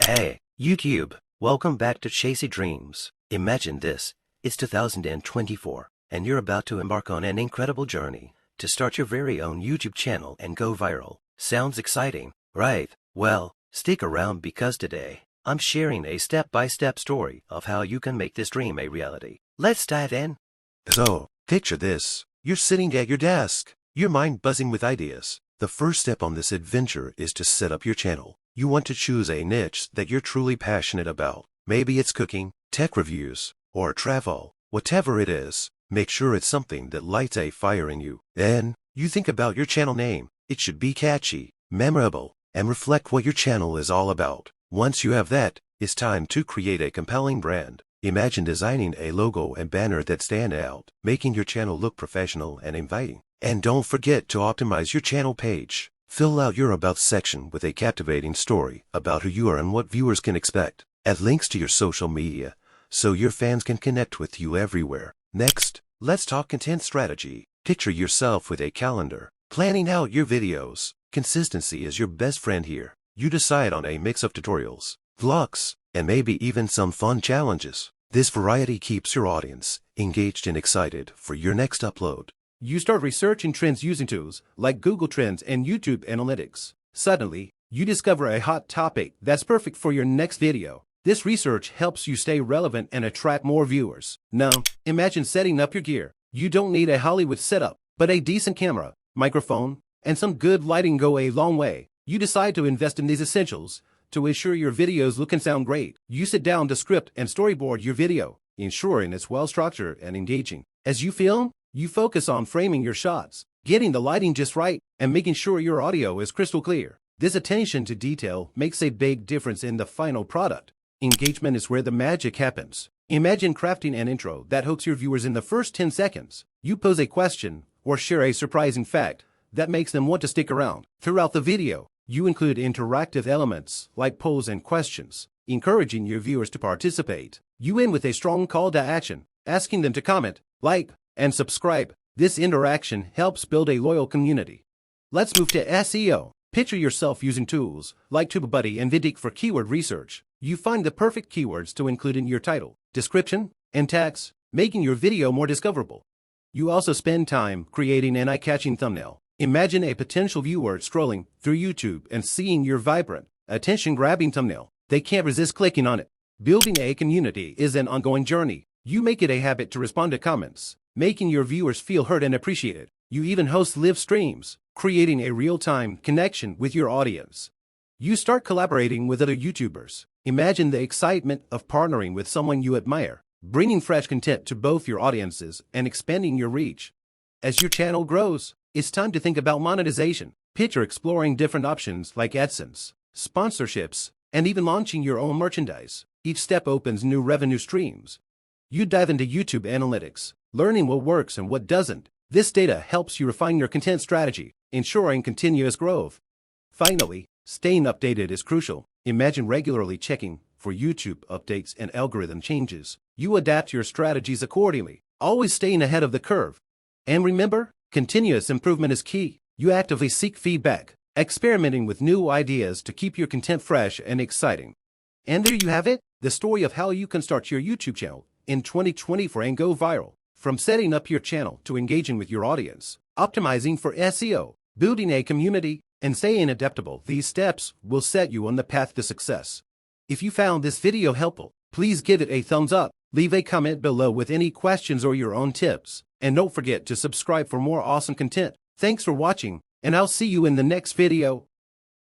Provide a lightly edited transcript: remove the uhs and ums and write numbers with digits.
Hey, YouTube, welcome back to Chasey Dreams. Imagine this, it's 2024, and you're about to embark on an incredible journey to start your very own YouTube channel and go viral. Sounds exciting, right? Well, stick around because today, I'm sharing a step-by-step story of how you can make this dream a reality. Let's dive in. So, picture this. You're sitting at your desk, your mind buzzing with ideas. The first step on this adventure is to set up your channel. You want to choose a niche that you're truly passionate about. Maybe it's cooking, tech reviews, or travel. Whatever it is, make sure it's something that lights a fire in you. Then, you think about your channel name. It should be catchy, memorable, and reflect what your channel is all about. Once you have that, it's time to create a compelling brand. Imagine designing a logo and banner that stand out, making your channel look professional and inviting. And don't forget to optimize your channel page. Fill out your About section with a captivating story about who you are and what viewers can expect. Add links to your social media so your fans can connect with you everywhere. Next, let's talk content strategy. Picture yourself with a calendar, planning out your videos. Consistency is your best friend here. You decide on a mix of tutorials, vlogs, and maybe even some fun challenges. This variety keeps your audience engaged and excited for your next upload. You start researching trends using tools like Google Trends and YouTube Analytics. Suddenly, you discover a hot topic that's perfect for your next video. This research helps you stay relevant and attract more viewers. Now, imagine setting up your gear. You don't need a Hollywood setup, but a decent camera, microphone, and some good lighting go a long way. You decide to invest in these essentials to ensure your videos look and sound great. You sit down to script and storyboard your video, ensuring it's well-structured and engaging. As you film, you focus on framing your shots, getting the lighting just right, and making sure your audio is crystal clear. This attention to detail makes a big difference in the final product. Engagement is where the magic happens. Imagine crafting an intro that hooks your viewers in the first 10 seconds. You pose a question or share a surprising fact that makes them want to stick around. Throughout the video, you include interactive elements like polls and questions, encouraging your viewers to participate. You end with a strong call to action, asking them to comment, like, and subscribe. This interaction helps build a loyal community. Let's move to SEO. Picture yourself using tools like TubeBuddy and vidiq for keyword research. You find the perfect keywords to include in your title, description, and tags, making your video more discoverable. You also spend time creating an eye-catching thumbnail. Imagine a potential viewer scrolling through YouTube and seeing your vibrant, attention-grabbing thumbnail. They can't resist clicking on it. Building a community is an ongoing journey. You make it a habit to respond to comments, making your viewers feel heard and appreciated. You even host live streams, creating a real-time connection with your audience. You start collaborating with other YouTubers. Imagine the excitement of partnering with someone you admire, bringing fresh content to both your audiences and expanding your reach. As your channel grows, it's time to think about monetization. Picture exploring different options like AdSense, sponsorships, and even launching your own merchandise. Each step opens new revenue streams. You dive into YouTube Analytics, learning what works and what doesn't. This data helps you refine your content strategy, ensuring continuous growth. Finally, staying updated is crucial. Imagine regularly checking for YouTube updates and algorithm changes. You adapt your strategies accordingly, always staying ahead of the curve. And remember, continuous improvement is key. You actively seek feedback, experimenting with new ideas to keep your content fresh and exciting. And there you have it, the story of how you can start your YouTube channel in 2024 and go viral. From setting up your channel to engaging with your audience, optimizing for SEO, building a community, and staying adaptable, these steps will set you on the path to success. If you found this video helpful, please give it a thumbs up, leave a comment below with any questions or your own tips, and don't forget to subscribe for more awesome content. Thanks for watching, and I'll see you in the next video.